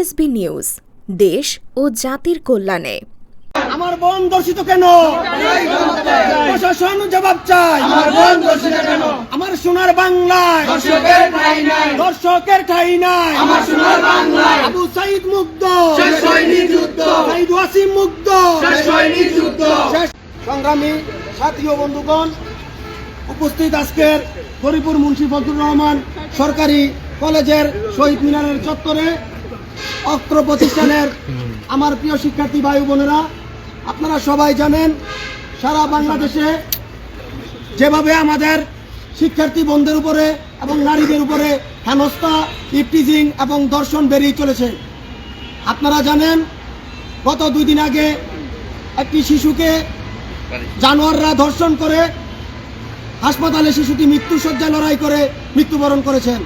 TSB news, দেশ ও জাতির কল্যাণে। আমার বোন দর্শিত কেন? প্রশাসন জবাব চাই। আমার সোনার বাংলায় দর্শকের ঠাঁই নাই। আবু সাইদ মুগ্ধ, সাইদ ওয়াসিম মুগ্ধ। সংগ্রামী সাথী ও বন্ধুগণ, উপস্থিত আজকের গরিপুর মুন্সি ফজলুর রহমান সরকারি কলেজের শহীদ মিনারের চত্বরে অত্র প্রতিষ্ঠানের আমার প্রিয় শিক্ষার্থী ভাই বোনেরা, আপনারা সবাই জানেন সারা বাংলাদেশে যেভাবে আমাদের শিক্ষার্থী বোনদের উপরে এবং নারীদের উপরে হেনস্থা, ইফটিজিং এবং ধর্ষণ বেরিয়ে চলেছে। আপনারা জানেন গত 2 দিন আগে একটি শিশুকে জানোয়াররা ধর্ষণ করে হাসপাতালে শিশুটি মৃত্যুশয্যায় লড়াই করে মৃত্যুবরণ করেছেন।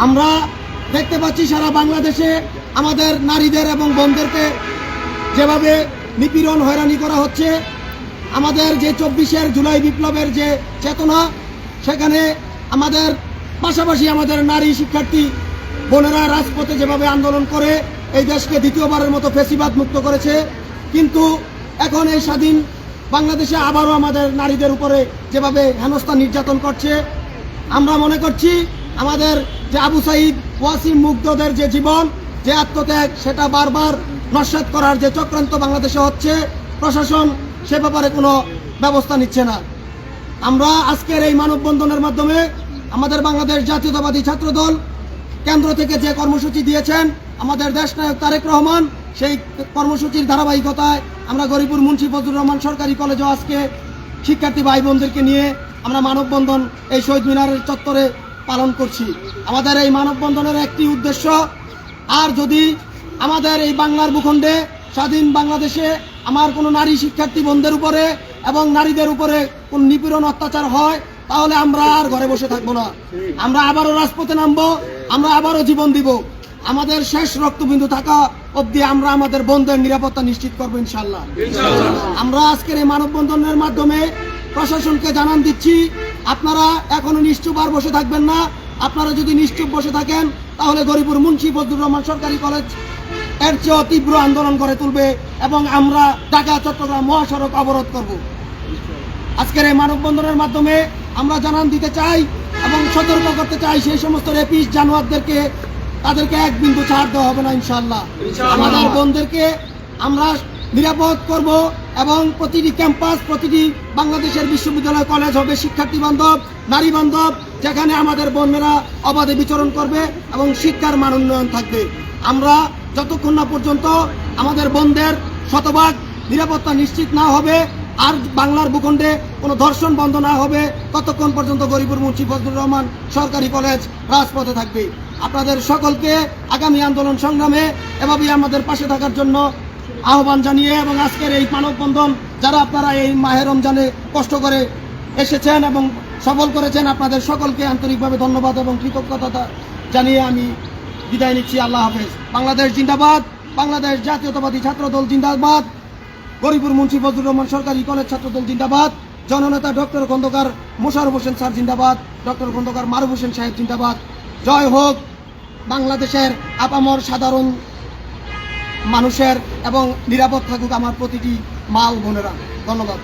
আমরা দেখতে পাচ্ছি সারা বাংলাদেশে আমাদের নারীদের এবং বোনদেরকে যেভাবে নিপীড়ন হয়রানি করা হচ্ছে। আমাদের যে 24 জুলাই বিপ্লবের যে চেতনা, সেখানে আমাদের পাশাপাশি আমাদের নারী শিক্ষার্থী বোনেরা রাজপথে যেভাবে আন্দোলন করে এই দেশকে দ্বিতীয়বারের মতো ফ্যাসিবাদ মুক্ত করেছে, কিন্তু এখন এই স্বাধীন বাংলাদেশে আবারও আমাদের নারীদের উপরে যেভাবে হেনস্থা নির্যাতন করছে। আমরা মনে করছি আমাদের যে আবু সাইদ ওয়াসিম মুগ্ধদের যে জীবন, যে আত্মত্যাগ, সেটা বারবার নস্যাৎ করার যে চক্রান্ত বাংলাদেশে হচ্ছে, প্রশাসন সে ব্যাপারে কোনো ব্যবস্থা নিচ্ছে না। আমরা আজকের এই মানববন্ধনের মাধ্যমে আমাদের বাংলাদেশ জাতীয়তাবাদী ছাত্রদল কেন্দ্র থেকে যে কর্মসূচি দিয়েছেন আমাদের দেশনায়ক তারেক রহমান, সেই কর্মসূচির ধারাবাহিকতায় আমরা গরিপুর মুন্সি ফজলুর রহমান সরকারি কলেজেও আজকে শিক্ষার্থী ভাই বোনদেরকে নিয়ে আমরা মানববন্ধন এই শহীদ মিনারের চত্বরে পালন করছি। আমাদের এই মানববন্ধনের একটি উদ্দেশ্য, আর যদি আমাদের এই বাংলার ভূখণ্ডে স্বাধীন বাংলাদেশে আমার কোনো নারী শিক্ষার্থী বোনদের উপরে এবং নারীদের উপরে কোন নিপীড়ন অত্যাচার হয়, তাহলে আমরা আর ঘরে বসে থাকবো না। আমরা আবারও রাজপথে নামবো, আমরা আবারও জীবন দিব। আমাদের শেষ রক্তবিন্দু থাকা অবধি আমরা আমাদের বোনদের নিরাপত্তা নিশ্চিত করবো ইনশাল্লাহ। আমরা আজকের এই মানববন্ধনের মাধ্যমে প্রশাসনকে জানান দিচ্ছি, আপনারা এখনো নিশ্চুপ আর বসে থাকবেন না। আপনারা যদি নিশ্চুপ বসে থাকেন, তাহলে গরিপুর মুন্সি ফজলুর রহমান সরকারি কলেজ এর চেয়েও তীব্র আন্দোলন করে তুলবে এবং আমরা ঢাকা চট্টগ্রাম মহাসড়ক অবরোধ করব। আজকের এই মানববন্ধনের মাধ্যমে আমরা জানান দিতে চাই এবং সতর্ক করতে চাই সেই সমস্ত রেপিস্ট জানোয়ারদেরকে, তাদেরকে এক বিন্দু ছাড় দেওয়া হবে না ইনশাআল্লাহ। আমাদের বোনদেরকে আমরা নিরাপদ করব এবং প্রতিটি ক্যাম্পাস, প্রতিটি বাংলাদেশের বিশ্ববিদ্যালয় কলেজ হবে শিক্ষার্থী বান্ধব, নারী বান্ধব, যেখানে আমাদের বোনেরা অবাধে বিচরণ করবে এবং শিক্ষার মান উন্নয়ন থাকবে। আমরা যতক্ষণ না পর্যন্ত আমাদের বোনদের শতভাগ নিরাপত্তা নিশ্চিত না হবে আর বাংলার ভূখণ্ডে কোনো ধর্ষণ বন্ধ না হবে, ততক্ষণ পর্যন্ত গরিপুর মুন্সি ফজলুর রহমান সরকারি কলেজ রাজপথে থাকবে। আপনাদের সকলকে আগামী আন্দোলন সংগ্রামে এভাবেই আমাদের পাশে থাকার জন্য আহ্বান জানিয়ে এবং আজকের এই মানববন্ধন যারা আপনারা এই মাহে রমজানে কষ্ট করে এসেছেন এবং সফল করেছেন, আপনাদের সকলকে আন্তরিকভাবে ধন্যবাদ এবং কৃতজ্ঞতা জানিয়ে আমি বিদায় নিচ্ছি। আল্লাহ হাফেজ। বাংলাদেশ জিন্দাবাদ, বাংলাদেশ জাতীয়তাবাদী ছাত্রদল জিন্দাবাদ, গরিপুর মুন্সি ফজলুর রহমান সরকারি কলেজ ছাত্রদল জিন্দাবাদ, জননেতা ডক্টর খন্দকার মোশাররফ হোসেন স্যার জিন্দাবাদ, ডক্টর খন্দকার মারুফ হোসেন সাহেব জিন্দাবাদ। জয় হোক বাংলাদেশের আপামর সাধারণ মানুষের এবং নিরাপদ থাকুক আমার প্রতিটি মা ও বোনেরা। ধন্যবাদ।